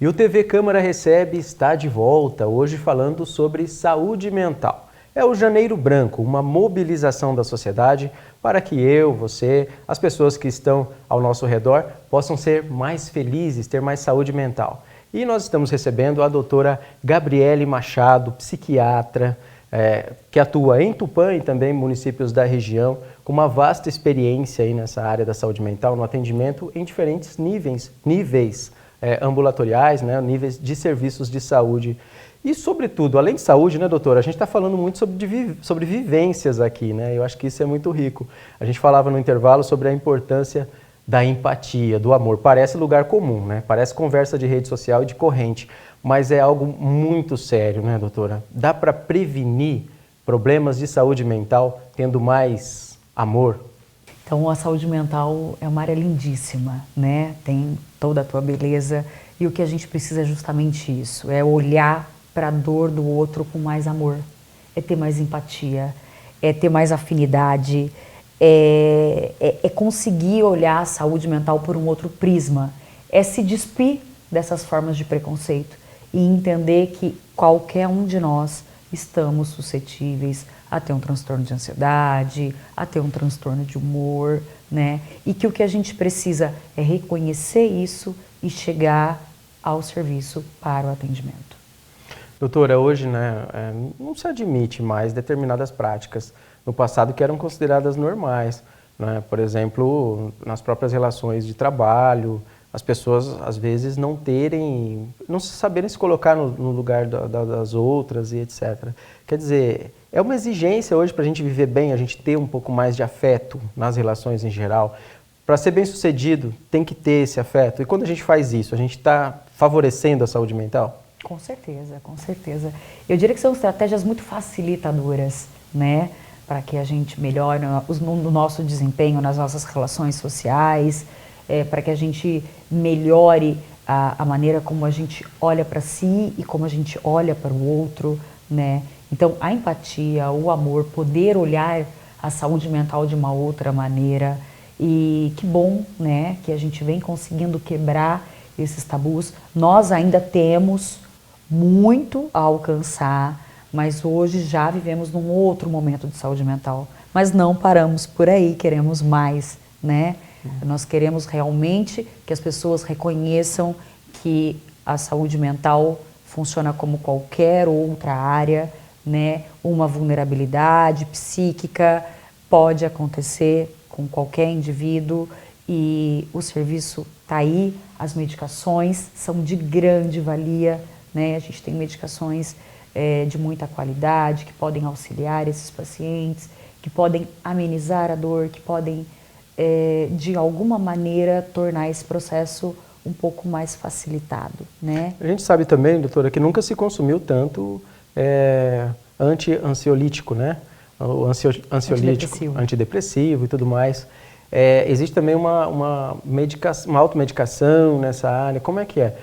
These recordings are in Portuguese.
E o TV Câmara Recebe está de volta, hoje falando sobre saúde mental. É o Janeiro Branco, uma mobilização da sociedade para que eu, você, as pessoas que estão ao nosso redor possam ser mais felizes, ter mais saúde mental. E nós estamos recebendo a doutora Gabriele Machado, psiquiatra, que atua em Tupã e também municípios da região, com uma vasta experiência aí nessa área da saúde mental, no atendimento em diferentes níveis ambulatoriais, né, níveis de serviços de saúde. E, sobretudo, além de saúde, né, doutora, a gente está falando muito sobre vivências aqui, né? Eu acho que isso é muito rico. A gente falava no intervalo sobre a importância da empatia, do amor. Parece lugar comum, né? Parece conversa de rede social e de corrente, mas é algo muito sério, né, doutora? Dá para prevenir problemas de saúde mental tendo mais amor? Então, a saúde mental é uma área lindíssima, né? Tem toda a tua beleza e o que a gente precisa é justamente isso, é olhar para a dor do outro com mais amor, é ter mais empatia, é ter mais afinidade, é conseguir olhar a saúde mental por um outro prisma, é se despir dessas formas de preconceito e entender que qualquer um de nós estamos suscetíveis a ter um transtorno de ansiedade, a ter um transtorno de humor, né? E que o que a gente precisa é reconhecer isso e chegar ao serviço para o atendimento. Doutora, hoje, né, não se admite mais determinadas práticas no passado que eram consideradas normais, né? Por exemplo, nas próprias relações de trabalho, as pessoas às vezes não saberem se colocar no lugar das outras e etc. Quer dizer, é uma exigência hoje para a gente viver bem, a gente ter um pouco mais de afeto nas relações em geral. Para ser bem sucedido, tem que ter esse afeto. E quando a gente faz isso, a gente está favorecendo a saúde mental? Com certeza, com certeza. Eu diria que são estratégias muito facilitadoras, né? Para que a gente melhore no nosso desempenho, nas nossas relações sociais, para que a gente melhore a maneira como a gente olha para si e como a gente olha para o outro, né? Então, a empatia, o amor, poder olhar a saúde mental de uma outra maneira. E que bom, né, que a gente vem conseguindo quebrar esses tabus. Nós ainda temos muito a alcançar, mas hoje já vivemos num outro momento de saúde mental. Mas não paramos por aí, queremos mais, né? Nós queremos realmente que as pessoas reconheçam que a saúde mental funciona como qualquer outra área, né? Uma vulnerabilidade psíquica pode acontecer com qualquer indivíduo e o serviço está aí, as medicações são de grande valia, né? A gente tem medicações de muita qualidade que podem auxiliar esses pacientes, que podem amenizar a dor, que podem de alguma maneira tornar esse processo um pouco mais facilitado, né? A gente sabe também, doutora, que nunca se consumiu tanto anti-ansiolítico, né? O ansiolítico, antidepressivo e tudo mais. Existe também uma automedicação nessa área. Como é que é?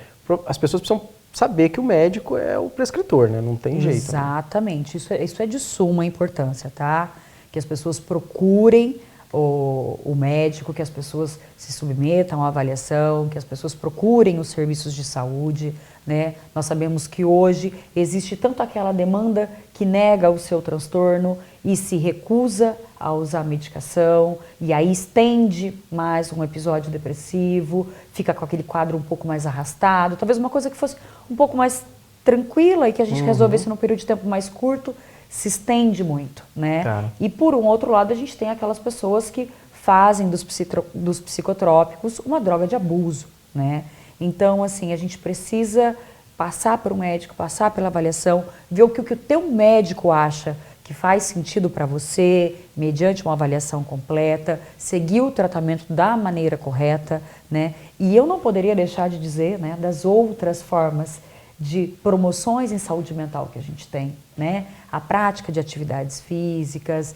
As pessoas precisam saber que o médico é o prescritor, né? Não tem jeito. Exatamente. Né? Isso é de suma importância, tá? Que as pessoas procurem o médico, que as pessoas se submetam à avaliação, que as pessoas procurem os serviços de saúde, né? Nós sabemos que hoje existe tanto aquela demanda que nega o seu transtorno e se recusa a usar medicação e aí estende mais um episódio depressivo, fica com aquele quadro um pouco mais arrastado, talvez uma coisa que fosse um pouco mais tranquila e que a gente resolvesse num período de tempo mais curto, se estende muito, né? Tá. E por um outro lado, a gente tem aquelas pessoas que fazem dos psicotrópicos uma droga de abuso, né? Então, assim, a gente precisa passar por um médico, passar pela avaliação, ver o que o teu médico acha que faz sentido para você, mediante uma avaliação completa, seguir o tratamento da maneira correta, né? E eu não poderia deixar de dizer, né, das outras formas de promoções em saúde mental que a gente tem, né? A prática de atividades físicas,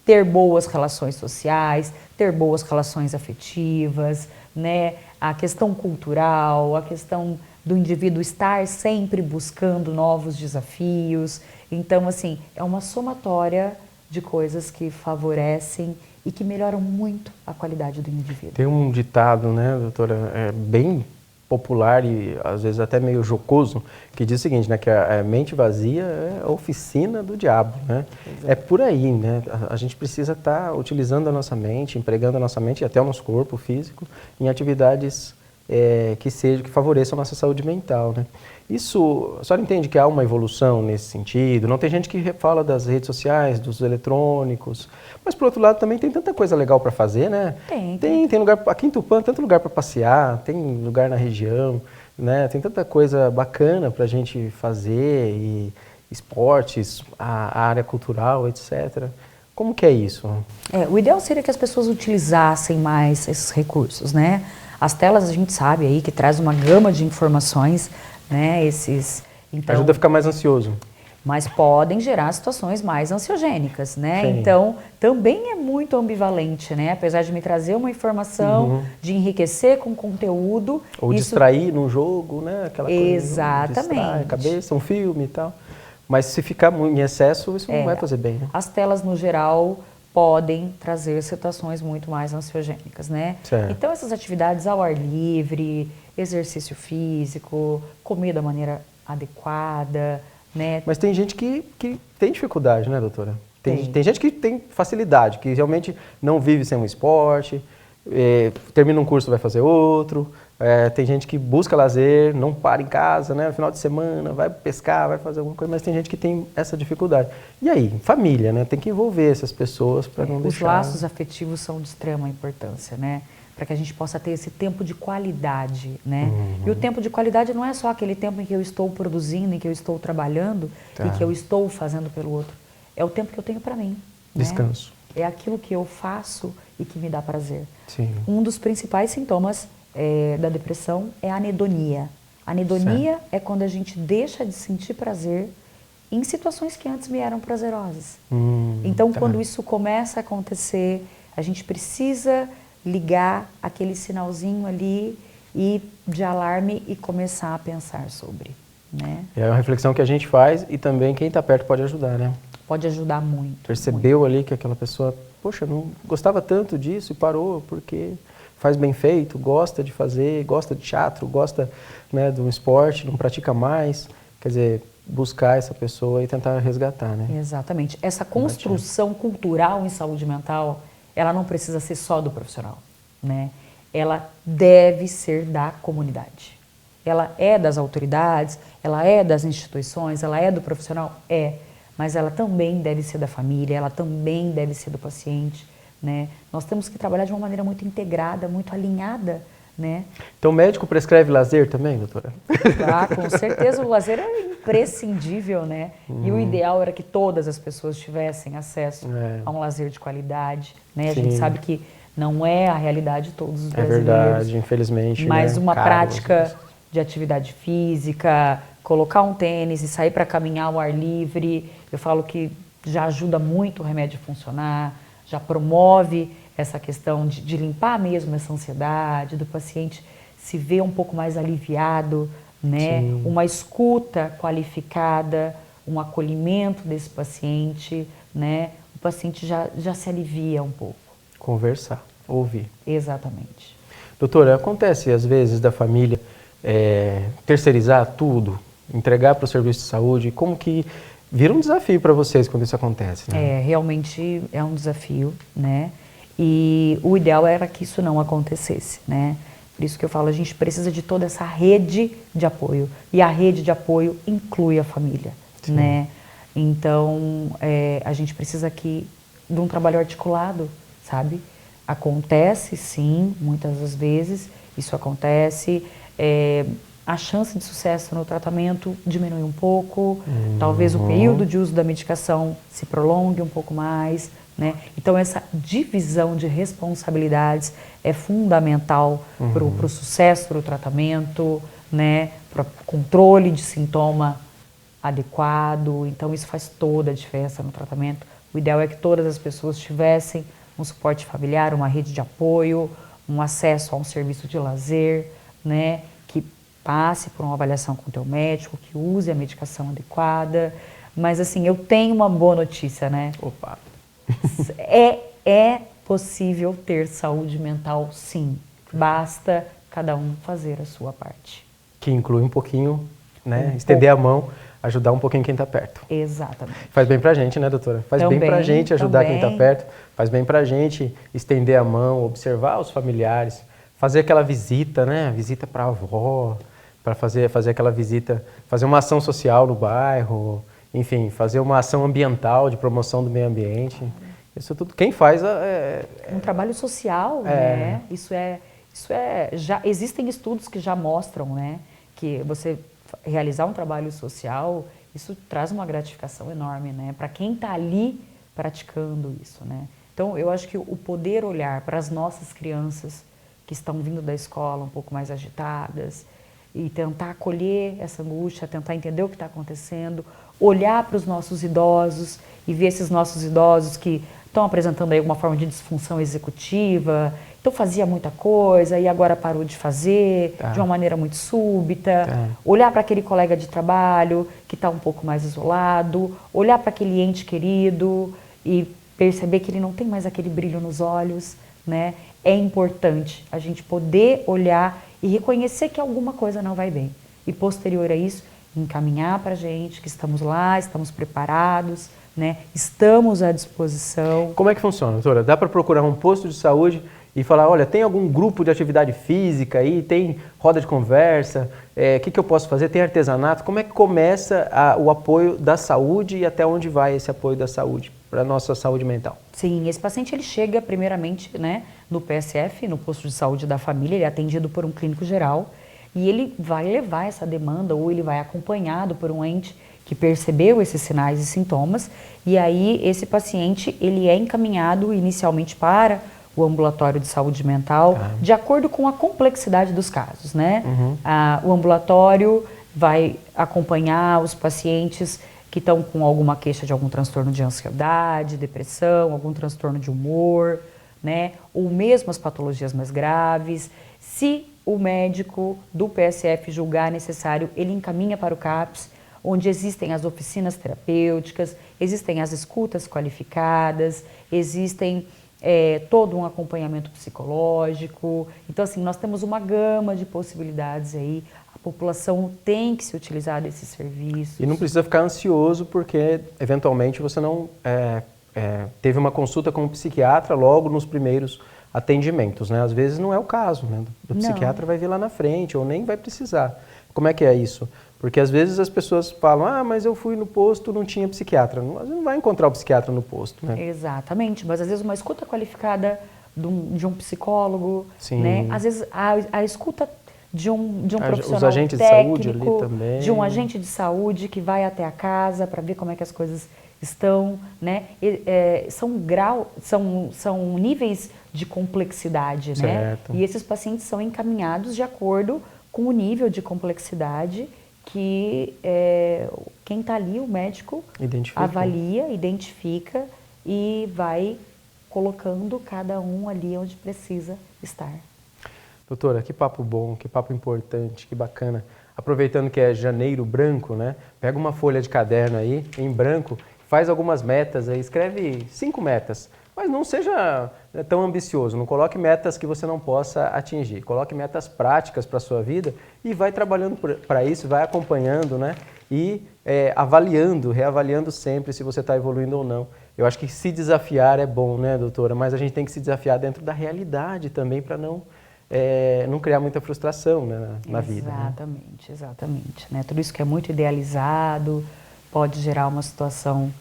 ter boas relações sociais, ter boas relações afetivas, né? A questão cultural, a questão do indivíduo estar sempre buscando novos desafios. Então, assim, é uma somatória de coisas que favorecem e que melhoram muito a qualidade do indivíduo. Tem um ditado, né, doutora, bem popular e às vezes até meio jocoso, que diz o seguinte, né, que a mente vazia é a oficina do diabo, né? É por aí, né? A gente precisa estar utilizando a nossa mente, empregando a nossa mente e até o nosso corpo físico em atividades que favoreçam a nossa saúde mental, né? Isso, a senhora entende que há uma evolução nesse sentido? Não tem gente que fala das redes sociais, dos eletrônicos, mas por outro lado também tem tanta coisa legal para fazer, né? Tem lugar, aqui em Tupã, tanto lugar para passear, tem lugar na região, né? Tem tanta coisa bacana para a gente fazer, e esportes, a área cultural, etc. Como que é isso? O ideal seria que as pessoas utilizassem mais esses recursos, né? As telas a gente sabe aí que traz uma gama de informações, né? Então, ajuda a ficar mais ansioso. Mas podem gerar situações mais ansiogênicas, né? Sim. Então, também é muito ambivalente, né? Apesar de me trazer uma informação, de enriquecer com conteúdo. Ou distrair num jogo, né? Aquela coisa. Exatamente. Distrai a cabeça, um filme e tal. Mas se ficar em excesso, isso não vai fazer bem, né? As telas, no geral, podem trazer situações muito mais ansiogênicas, né? Certo. Então, essas atividades ao ar livre, exercício físico, comer da maneira adequada, né? Mas tem gente que tem dificuldade, né, doutora? Tem gente que tem facilidade, que realmente não vive sem um esporte, termina um curso vai fazer outro, tem gente que busca lazer, não para em casa, né, no final de semana, vai pescar, vai fazer alguma coisa, mas tem gente que tem essa dificuldade. E aí, família, né, tem que envolver essas pessoas para não deixar... Os laços afetivos são de extrema importância, né? Para que a gente possa ter esse tempo de qualidade, né? E o tempo de qualidade não é só aquele tempo em que eu estou produzindo, em que eu estou trabalhando, e que eu estou fazendo pelo outro. É o tempo que eu tenho para mim. Descanso. Né? É aquilo que eu faço e que me dá prazer. Sim. Um dos principais sintomas da depressão é a anedonia. A anedonia é quando a gente deixa de sentir prazer em situações que antes me eram prazerosas. Então, quando isso começa a acontecer, a gente precisa ligar aquele sinalzinho ali de alarme e começar a pensar sobre, né? É uma reflexão que a gente faz e também quem está perto pode ajudar, né? Pode ajudar muito. Percebeu ali que aquela pessoa, poxa, não gostava tanto disso e parou porque faz bem feito, gosta de fazer, gosta de teatro, gosta, né, de um esporte, não pratica mais. Quer dizer, buscar essa pessoa e tentar resgatar, né? Exatamente. Essa construção cultural em saúde mental, ela não precisa ser só do profissional, né? Ela deve ser da comunidade. Ela é das autoridades, ela é das instituições, ela é do profissional? É. Mas ela também deve ser da família, ela também deve ser do paciente, né? Nós temos que trabalhar de uma maneira muito integrada, muito alinhada, né? Então o médico prescreve lazer também, doutora? Ah, com certeza o lazer é imprescindível, né? E o ideal era que todas as pessoas tivessem acesso a um lazer de qualidade, né? A gente sabe que não é a realidade de todos os brasileiros. É verdade, infelizmente. Mas né? uma prática de atividade física, colocar um tênis e sair para caminhar ao ar livre, eu falo que já ajuda muito o remédio a funcionar, já promove essa questão de limpar mesmo essa ansiedade, do paciente se ver um pouco mais aliviado, né? Uma escuta qualificada, um acolhimento desse paciente, né? O paciente já se alivia um pouco. Conversar, ouvir. Exatamente. Doutora, acontece às vezes da família terceirizar tudo, entregar para o serviço de saúde, como que vira um desafio para vocês quando isso acontece, né? Realmente é um desafio, né? E o ideal era que isso não acontecesse, né? Por isso que eu falo, a gente precisa de toda essa rede de apoio. E a rede de apoio inclui a família, né? Então, a gente precisa aqui de um trabalho articulado, sabe? Acontece, sim, muitas das vezes, isso acontece. A chance de sucesso no tratamento diminui um pouco, talvez o período de uso da medicação se prolongue um pouco mais, né? Então essa divisão de responsabilidades é fundamental para o sucesso do tratamento, né? Para o controle de sintoma adequado, então isso faz toda a diferença no tratamento. O ideal é que todas as pessoas tivessem um suporte familiar, uma rede de apoio, um acesso a um serviço de lazer, né? Que passe por uma avaliação com o teu médico, que use a medicação adequada. Mas assim, eu tenho uma boa notícia, né? Opa! É possível ter saúde mental, sim. Basta cada um fazer a sua parte. Que inclui um pouquinho, né? Estender a mão, ajudar um pouquinho quem está perto. Exatamente. Faz bem pra gente, né, doutora? Faz Também, bem pra gente ajudar quem está também. perto, faz bem pra gente estender a mão, observar os familiares, fazer aquela visita, né? Visita para a avó, para fazer aquela visita, fazer uma ação social no bairro, enfim, fazer uma ação ambiental de promoção do meio ambiente. Isso tudo, quem faz um trabalho social, né? Já existem estudos que já mostram, né, que você realizar um trabalho social, isso traz uma gratificação enorme, né, para quem está ali praticando isso, né. Então, eu acho que o poder olhar para as nossas crianças que estão vindo da escola um pouco mais agitadas e tentar acolher essa angústia, tentar entender o que está acontecendo, olhar para os nossos idosos e ver esses nossos idosos que estão apresentando aí alguma forma de disfunção executiva, então fazia muita coisa e agora parou de fazer de uma maneira muito súbita, olhar para aquele colega de trabalho que está um pouco mais isolado, olhar para aquele ente querido e perceber que ele não tem mais aquele brilho nos olhos, né? É importante a gente poder olhar e reconhecer que alguma coisa não vai bem. E posterior a isso, encaminhar para a gente que estamos lá, estamos preparados, né? Estamos à disposição. Como é que funciona, doutora? Dá para procurar um posto de saúde e falar, olha, tem algum grupo de atividade física aí, tem roda de conversa, o que eu posso fazer? Tem artesanato? Como é que começa o apoio da saúde e até onde vai esse apoio da saúde para a nossa saúde mental? Sim, esse paciente ele chega primeiramente, né, no PSF, no posto de saúde da família, ele é atendido por um clínico geral e ele vai levar essa demanda ou ele vai acompanhado por um ente que percebeu esses sinais e sintomas, e aí esse paciente ele é encaminhado inicialmente para o ambulatório de saúde mental, de acordo com a complexidade dos casos, né? O ambulatório vai acompanhar os pacientes que estão com alguma queixa de algum transtorno de ansiedade, depressão, algum transtorno de humor, né? Ou mesmo as patologias mais graves. Se o médico do PSF julgar necessário, ele encaminha para o CAPS, onde existem as oficinas terapêuticas, existem as escutas qualificadas, existem todo um acompanhamento psicológico. Então, assim, nós temos uma gama de possibilidades aí. A população tem que se utilizar desses serviços. E não precisa ficar ansioso porque, eventualmente, você não teve uma consulta com um psiquiatra logo nos primeiros atendimentos, né? Às vezes não é o caso, né? O psiquiatra vai vir lá na frente ou nem vai precisar. Como é que é isso? Porque às vezes as pessoas falam, mas eu fui no posto, não tinha psiquiatra. Você não vai encontrar o psiquiatra no posto, né? Exatamente, mas às vezes uma escuta qualificada de um psicólogo, Sim. né? Às vezes a escuta de um profissional os agentes técnico, de saúde ali também. de um agente de saúde que vai até a casa para ver como é que as coisas estão, né? São níveis de complexidade, certo. né? E esses pacientes são encaminhados de acordo com o nível de complexidade que quem está ali, o médico, avalia, identifica e vai colocando cada um ali onde precisa estar. Doutora, que papo bom, que papo importante, que bacana. Aproveitando que é janeiro branco, né? Pega uma folha de caderno aí, em branco, faz algumas metas aí, escreve 5 metas. Mas não seja tão ambicioso, não coloque metas que você não possa atingir. Coloque metas práticas para a sua vida e vai trabalhando para isso, vai acompanhando, né? E avaliando, reavaliando sempre se você está evoluindo ou não. Eu acho que se desafiar é bom, né, doutora? Mas a gente tem que se desafiar dentro da realidade também para não criar muita frustração, né, na vida. Exatamente, exatamente. Né? Tudo isso que é muito idealizado pode gerar uma situação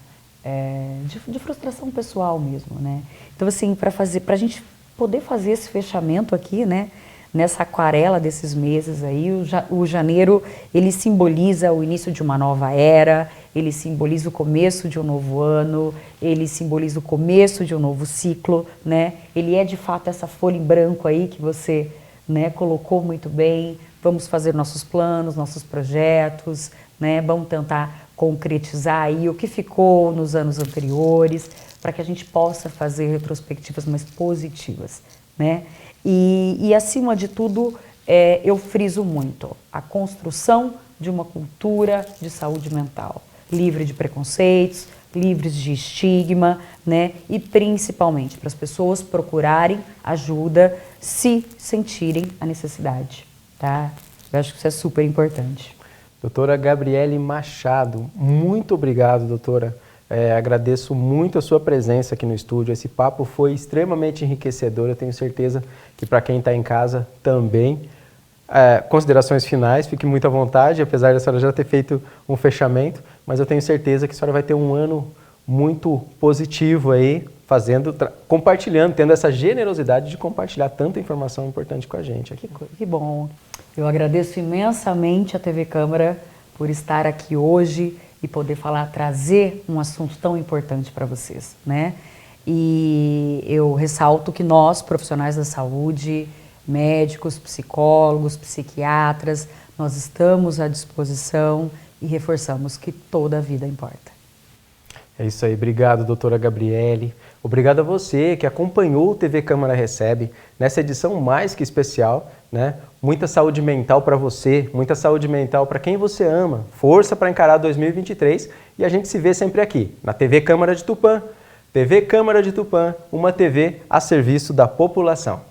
de frustração pessoal mesmo, né? Então, assim, para a gente poder fazer esse fechamento aqui, né? Nessa aquarela desses meses aí, o janeiro, ele simboliza o início de uma nova era, ele simboliza o começo de um novo ano, ele simboliza o começo de um novo ciclo, né? Ele é, de fato, essa folha em branco aí que você, né, colocou muito bem. Vamos fazer nossos planos, nossos projetos, né? Vamos tentar concretizar aí o que ficou nos anos anteriores, para que a gente possa fazer retrospectivas mais positivas, né? E acima de tudo, eu friso muito a construção de uma cultura de saúde mental, livre de preconceitos, livres de estigma, né? E principalmente para as pessoas procurarem ajuda se sentirem a necessidade, tá? Eu acho que isso é super importante. Doutora Gabriele Machado, muito obrigado, doutora. Agradeço muito a sua presença aqui no estúdio. Esse papo foi extremamente enriquecedor. Eu tenho certeza que para quem está em casa também. Considerações finais, fique muito à vontade, apesar da senhora já ter feito um fechamento, mas eu tenho certeza que a senhora vai ter um ano muito positivo aí, compartilhando, tendo essa generosidade de compartilhar tanta informação importante com a gente aqui. Que bom. Eu agradeço imensamente a TV Câmara por estar aqui hoje e poder trazer um assunto tão importante para vocês, né? E eu ressalto que nós, profissionais da saúde, médicos, psicólogos, psiquiatras, nós estamos à disposição e reforçamos que toda a vida importa. É isso aí, obrigado, doutora Gabriele. Obrigado a você que acompanhou o TV Câmara Recebe nessa edição mais que especial, né? Muita saúde mental para você, muita saúde mental para quem você ama, força para encarar 2023 e a gente se vê sempre aqui, na TV Câmara de Tupã. TV Câmara de Tupã, uma TV a serviço da população.